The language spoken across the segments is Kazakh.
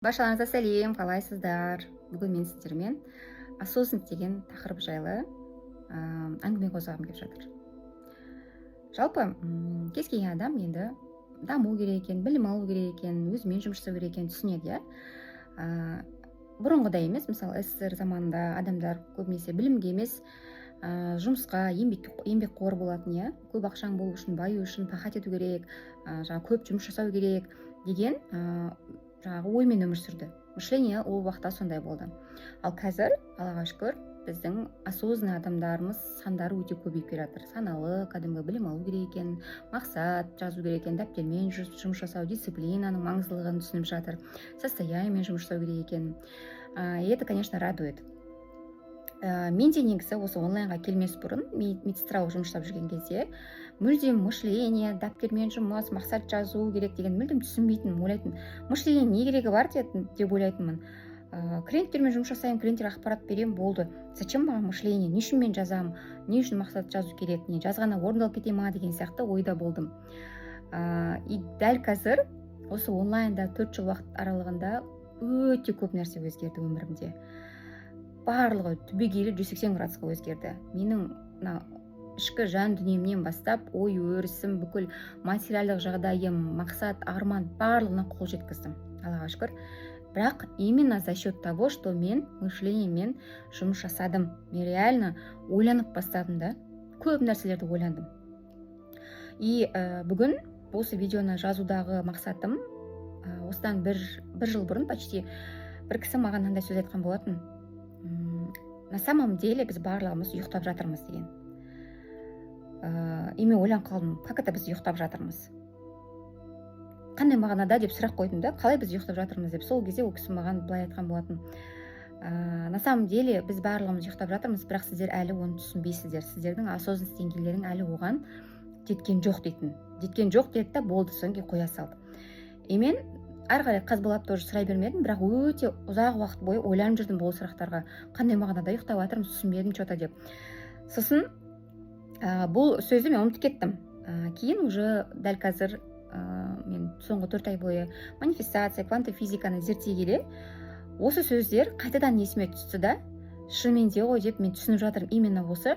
Баршаларыңызға сәлем, қалайсыздар? Бүгін мен сіздермен осознанность деген тақырып жайлы әңгіме қозғағым келіп жатыр. Жалпы кез келген адам енді даму керек екен, білім алу керек екен, өзімен жұмыс жасау керек екенін түсінеді, иә. Ә, Бұрынғыдай емес, мысалы СССР заманында адамдар көбінесе білімге емес, жұмысқа, еңбекқор болатын, иә. Көп ақшаң болу үшін, баю үшін пахать ету керек, көп жұмыс жасау керек деген жаңағы оймен өмір сүрді. Мышление ол уақытта сондай болды. Ал қазір, Аллаға шүкір, біздің осознанный адамдарымыз сандары өте көбейіп келе жатыр. Саналы, кәдімгі білім алу керек екен, мақсат жазу керек екен, дәптермен жұмыс жасау, дисциплинаның маңыздылығын түсініп жатыр, состояниемен жұмыс жасау керек екен. И это, конечно, радует. Мен де негізі осы онлайнға келмес бұрын медсестралық жұмыс жасап жүрген кезде мүлдем мышление, дәптермен жұмыс, мақсат жазу керек деген мүлдем түсінбейтінмін, ойлайтын мышление не керегі бар деп ойлайтынмын. Клиенттермен жұмыс жасаймын, клиенттерге ақпарат беремін, болды. Зачем маған мышление? Не үшін мен жазамын? Не үшін мақсат жазу керек? Не жазғаны орындалып кете ма деген сияқты ойда болдым. И дәл қазір осы онлайнда 4 жыл уақыт аралығында өте көп нәрсе өзгерді өмірімде. Барлығы түбегейлі 180 градусқа өзгерді. Менің ішкі жан дүниемнен бастап ой өрісім, бүкіл материалдық жағдайым, мақсат, арман барлығына қол жеткіздім, Аллаға шүкір. Бірақ именно за счет того, что мен мышлениемен жұмыс жасадым. Мен реально ойланып бастадым да. Көп нәрселерді ойландым. И бүгін осы видеоны жазудағы мақсатым, осыдан бір жыл бұрын почти бір кісі маған мынандай сөз айтқан болатын. На самом деле біз барлығымыз ұйықтап жатырмыз деген. И мен ойланып қалдым, как это біз ұйықтап жатырмыз? Қандай мағынада деп сұрақ қойдым да, қалай біз ұйықтап жатырмыз деп. Сол кезде ол кісі маған былай айтқан болатын. На самом деле біз барлығымыз ұйықтап жатырмыз, бірақ сіздер әлі оны түсінбейсіздер. Сіздердің осознанность деңгейлерің әлі оған жеткен жоқ дейтін. Жеткен жоқ деді да болды, содан кейін қоя салды. И мен ары қарай қазбалап тоже сұрай бермедім, бірақ өте ұзақ уақыт бойы ойланып жүрдім бұл сұрақтарға. Қандай мағынада ұйықтап жатырмыз, түсінбедім что-то деп. Сосын бұл сөзді мен ұмытып кеттім. Кейін уже дәл қазір мен соңғы 4 ай бойы манифестация, кванттық физиканы зерттей келе, осы сөздер қайтадан есіме түсті да, шынымен де ғой деп мен түсініп жатырмын. Именно осы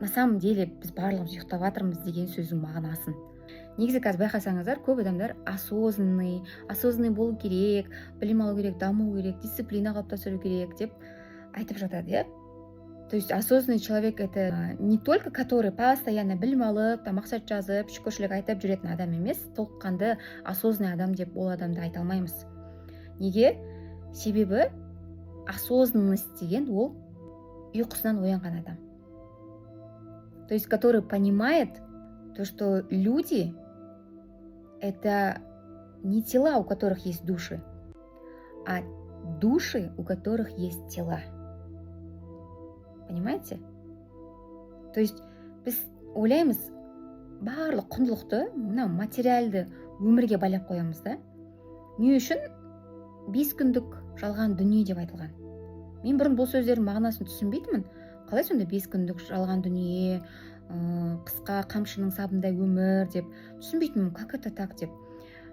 на самом деле біз барлығымыз ұйықтап жатырмыз деген сөздің мағынасын. Негізі қазір байқасаңыздар, көп адамдар осознанный болу керек, білім алу керек, даму керек, дисциплина қалыптастыру керек деп айтып жатады, иә? То есть осознанный человек это не только который постоянно білім алып, мақсат жазып, шүкіршілік айтып жүретін адам емес, толыққанды осознанный адам деп ол адамды айта алмаймыз. Неге? Себебі осознанность деген ол ұйқысынан оянған адам. То есть который понимает то, что люди это не тела, у которых есть души, а души, у которых есть тела. Понимаете? То есть біз ойлаймыз, барлық құндылықты материалды өмірге байлап қоямыз да. Не үшін 5 күндік жалған дүние деп айтылған? Мен бұрын бұл сөздердің мағынасын түсінбейтінмін. Қалай сонда 5 күндік жалған дүние, қысқа қамшының сабындай өмір деп түсінбейтінмін, как это так деп.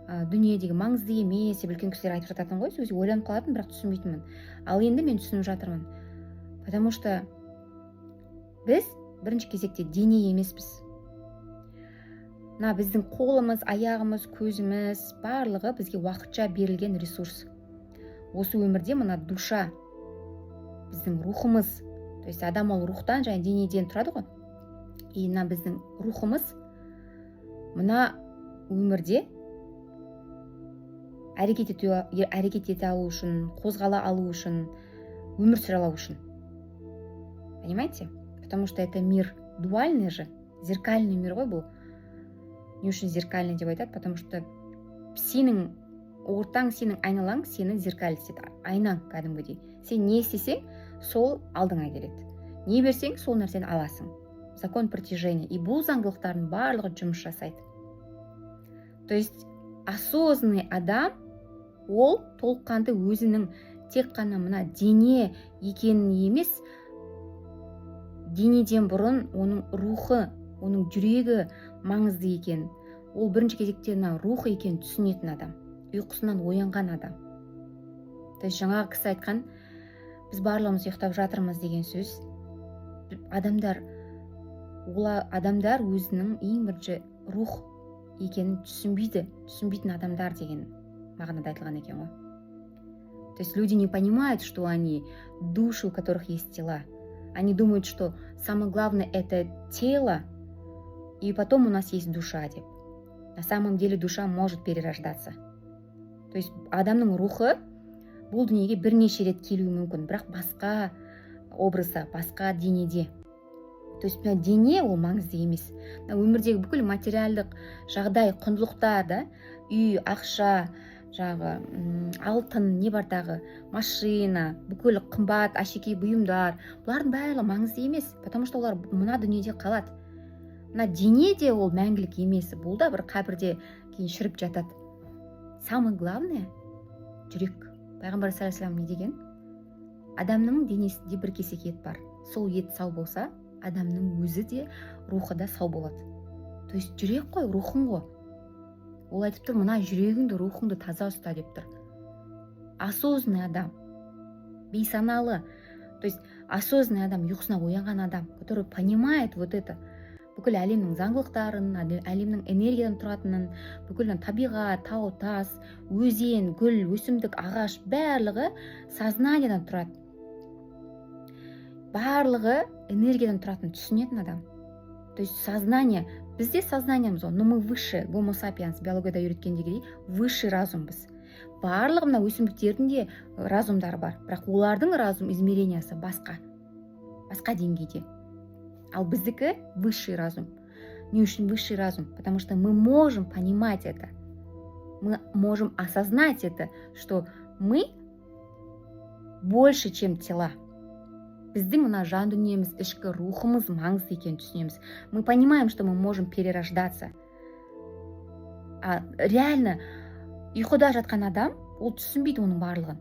Дүниедегі маңызды емес деп үлкен кісілер айтып жататын ғой, сөзі ойланып қалатын, бірақ түсінбейтінмін. Ал енді мен түсініп жатырмын. Потому что біз бірінші кезекте дене емеспіз. Біздің қолымыз, аяғымыз, көзіміз барлығы бізге уақытша берілген ресурс. Осы өмірде душа, біздің рухымыз, то есть адам ол рухтан және денеден тұрады ғой. И біздің рухымыз өмірде әрекет ете алу үшін, қозғала алу үшін, өмір сүре алу үшін. Понимаете? Потому что это мир дуальный же, зеркальный мир ғой бұл. Не үшін зеркальный деп айтады? Потому что сенің ортаң, сенің айналаң сені зеркалистеді. Айнаң кәдімгідей. Сен не істесең, сол алдыңа келеді. Не берсең, сол нәрсені аласың. Закон притяжения. И бұл заңдылықтардың барлығы жұмыс жасайды. То есть осознанный адам ол толыққанды өзінің тек қана дене екенін емес, денеден бұрын оның рухы, оның жүрегі маңызды екен. Ол бірінші кезекте рух екенін түсінетін адам. ұйқысынан оянған адам. То есть жаңағы кісі айтқан, біз барлығымыз ұйықтап жатырмыз деген сөз. Адамдар өзінің ең бірінші рух екенін түсінбейтін адамдар деген мағынада айтылған екен ғой. То есть люди не понимают, что они души, у которых есть тела. Они думают, что самое главное это тело, и потом у нас есть душа деп. На самом деле душа может перерождаться. То есть адамның рухы бұл дүниеге бірнеше рет келуі мүмкін, бірақ басқа образда, басқа денеде. То есть дене ол маңызды емес. Өмірдегі бүкіл материалдық жағдай, құндылықтар, да, үй, ақша, алтын, не бар тағы, машина, бүкіл қымбат, әшекей бұйымдар, бұлардың бәрі маңызды емес, потому что олар мына дүниеде қалады. Мына дене де ол мәңгілік емес, бұл да бір қабірде кейін шіріп жатады. Самое главное жүрек. Пайғамбар саллаллаху алейхи вассалам не деген? Адамның денесінде бір кесек ет бар. Сол ет сау болса, адамның өзі де, рухы да сау болады. То есть жүрек қой, рухың ғой. Ол айтып тұр, мына жүрегіңді, рухыңды таза ұста деп тұр. Осознанный адам, бейсаналы, то есть осознанный адам, ұйқысына оянған адам, который понимает вот это, бүкіл әлемнің заңдылықтарын, әлемнің энергиядан тұратынын, бүкіл табиғат, тау, тас, өзен, гүл, өсімдік, ағаш, барлығы сознаниядан тұрады. Барлығы энергиядан тұратын түсінетін адам. То есть сознание, бізде сознаниеміз, но мы выше, гомо сапиенс, биологияда үйреткендегідей, выше разумбыз. Барлығы мына өсімдіктердің де разумдары бар, бірақ олардың разум измерениясы басқа деңгейде. Ал біздікі высший разум. Не очень высший разум, потому что мы можем понимать это. Мы можем осознать это, что мы больше, чем тела. Біздің мына жан дүниеміз, ішкі рухымыз маңызды екенін түсінеміз. Мы понимаем, что мы можем перерождаться. А реально ұйқыда жатқан адам, ол түсінбейді оның барлығын.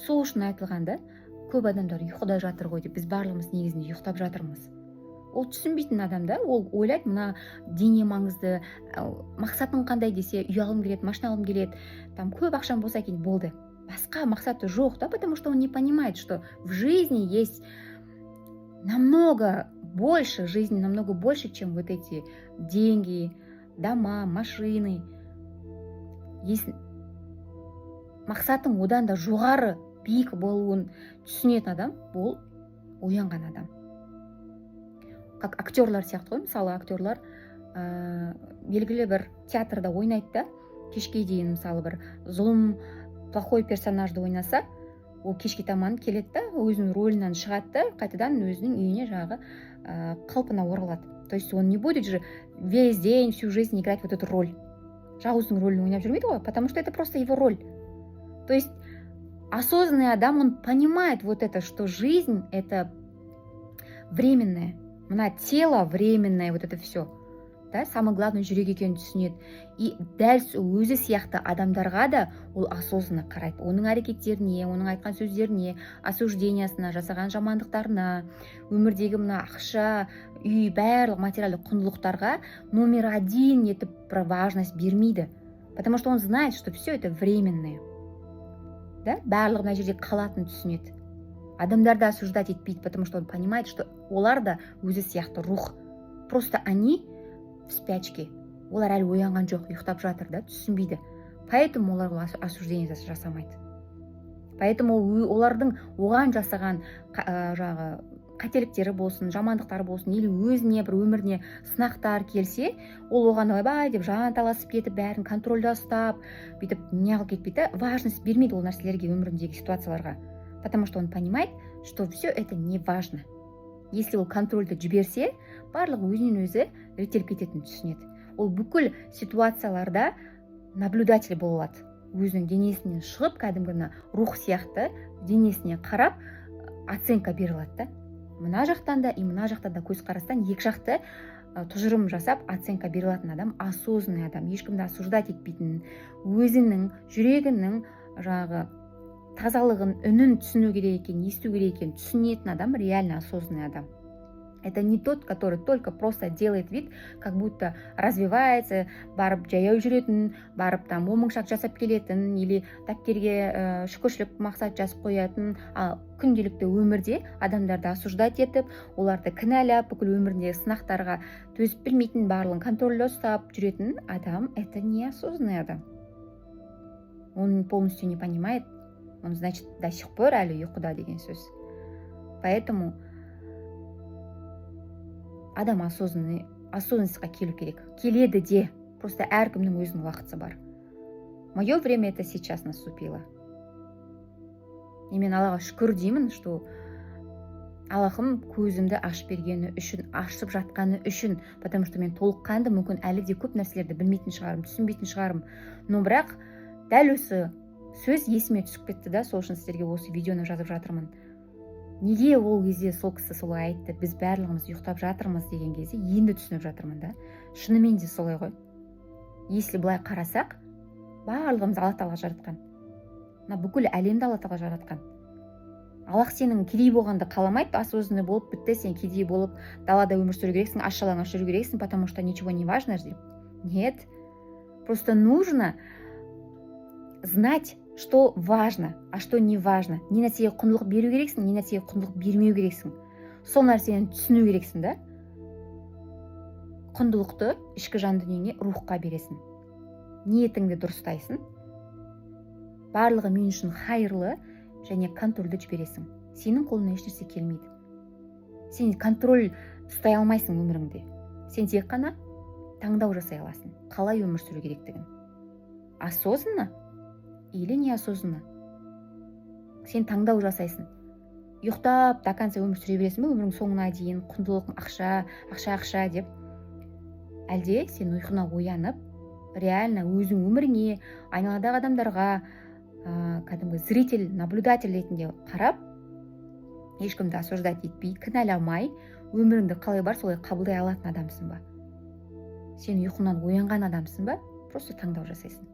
Сол үшін айтылған, да, көп адамдар ұйқыда жатыр ғой деп, біз барлығымыз негізінде ұйықтап жатырмыз. Ол түсінбейтін адам, да, ол ойлайды, мына дене маңызды, мақсатың қандай десе, үй алғым келеді, машина алғым келеді, там көп ақшам болса екен, болды. Басқа мақсаты жоқ, да, потому что он не понимает, что в жизни есть намного больше, чем вот эти деньги, дома, машины. Есть мақсатың одан да жоғары, биік болуын түсінетін адам, бұл оянған адам. Как актерлар сияқты ғой, мысалы актерлар белгілі бір театрда ойнайды да, кешке дейін мысалы бір зұлым, плохой персонажды ойнаса, ол кешке таман келеді да, өзінің рөлінен шығады да, қайтадан өзінің үйіне қалпына оралады. То есть он не будет же весь день, всю жизнь играть вот эту роль. Жауыздың рөлін ойнап жүрмейді ғой, потому что это просто его роль. То есть осознанный адам, он понимает вот это, что жизнь это временное. Мына тело временное, вот это все. Да, самое главное жүрек екенін түсінеді. И дәл өзі сияқты адамдарға да ол осознанно қарайды. Оның әрекеттеріне, оның айтқан сөздеріне, осуждениясына, жасаған жамандықтарына, өмірдегі мына ақша, үй, барлық материалдық құндылықтарға номер один етіп бір важность бермейді. Потому что он знает, что все это временное. Да? Барлығы мына жерде қалатын түсінеді. Адамдарды осуждать етпейді, потому что он понимает, что олар да өзі сияқты рух. Просто они в спячке. Олар әлі оянған жоқ, ұйықтап жатыр, да, түсінбейді. Поэтому олар осуждение жасамайды. Поэтому олардың оған жасаған қателіктері болсын, жамандықтары болсын, или өзіне бір өміріне сынақтар келсе, ол оған ойбай деп жанталасып кетіп, бәрін контрольда ұстап, бүйтіп неғып кетпейді, важность бермейді ол нәрселерге, өміріндегі ситуацияларға. Потому что он понимает, что все это не важно. Если ол контрольді жіберсе, барлығы өзінен өзі реттеліп кететінін түсінеді. Ол бүкіл ситуацияларда наблюдатель болады. Өзінің денесінен шығып, кәдімгі рух сияқты денесіне қарап, оценка бере алады. Мына жақтан да и мына жақтан да көзқарастан екі жақты тұжырым жасап, оценка бере алатын адам осознанный адам, ешкімді осуждать етпейтін, өзінің жүрегінің тазалығын, үнін түсіну керек екен, есту керек екен, түсінетін адам реально осознанный адам. Это не тот, который только просто делает вид, как будто развивается, барып жаяу жүретін, барып там омыңшақ жасап келетін, или дәптерге шүкіршілік мақсат жазып қоятын, ал күнделікті өмірде адамдарды осуждать етіп, оларды кінәлап, бүкіл өміріндегі сынақтарға төзіп білмейтін, барлығын контрольда ұстап жүретін адам — это неосознанный адам. Он полностью не понимает, он, значит, до сих пор әлі ұйқыда деген сөз. Поэтому адам осознанностьқа келу керек. Келеді де, просто әркімнің өзінің уақыты бар. Мое время это сейчас наступило. И мен Аллаға шүкір деймін, что Аллахым көзімді ашып бергені үшін, ашып жатқаны үшін, потому что мен толыққанды мүмкін әлі де көп нәрселерді білмейтін шығарым, түсінбейтін шығарым. Но бірақ дәл осы сөз есіме түсіп кетті да, сол үшін сіздерге осы видеоны жазып жатырмын. Неге ол кезде сол кісі солай айтты, біз барлығымыз ұйықтап жатырмыз деген кезде енді түсініп жатырмын да. Шынымен де солай ғой. Если былай қарасақ, барлығымыз Алла Тағала жаратқан. Бүкіл әлемді Алла Тағала жаратқан. Аллах сенің кедей болғанды қаламайды, осознанный болып бітті, сен кедей болып далада өмір сүру керексің, аш-жалаңаш жүру керексің, потому что ничего не важно деп. Нет. Просто нужно знать, что важно, а что не важно. Не нәрсеге құндылық беру керексің, не нәрсеге құндылық бермеу керексің. Сол нәрсені түсіну керексің да. Құндылықты ішкі жан дүниеңе, рухқа бересің. Ниетіңді дұрыстайсың. Барлығы мен үшін хайырлы және контрольді жібересің. Сенің қолыңнан ешнәрсе келмейді. Сен контроль ұстай алмайсың өміріңде. Сен тек қана таңдау жасай аласың. Қалай өмір сүру керектігін. Осознанно или неосознанно. Сен таңдау жасайсың. Ұйықтап до конца өмір сүре бересің бе, өмірің соңына дейін құндылық ақша деп. Әлде сен ұйқына оянып, реально өзің өміріңе, айналадағы адамдарға кәдімгі зритель, наблюдатель ретінде қарап, ешкімді осуждать етпей, кінәламай, өміріңді қалай бар солай қабылдай алатын адамсың ба? Сен ұйқыңнан оянған адамсың ба? Просто таңдау жасайсың.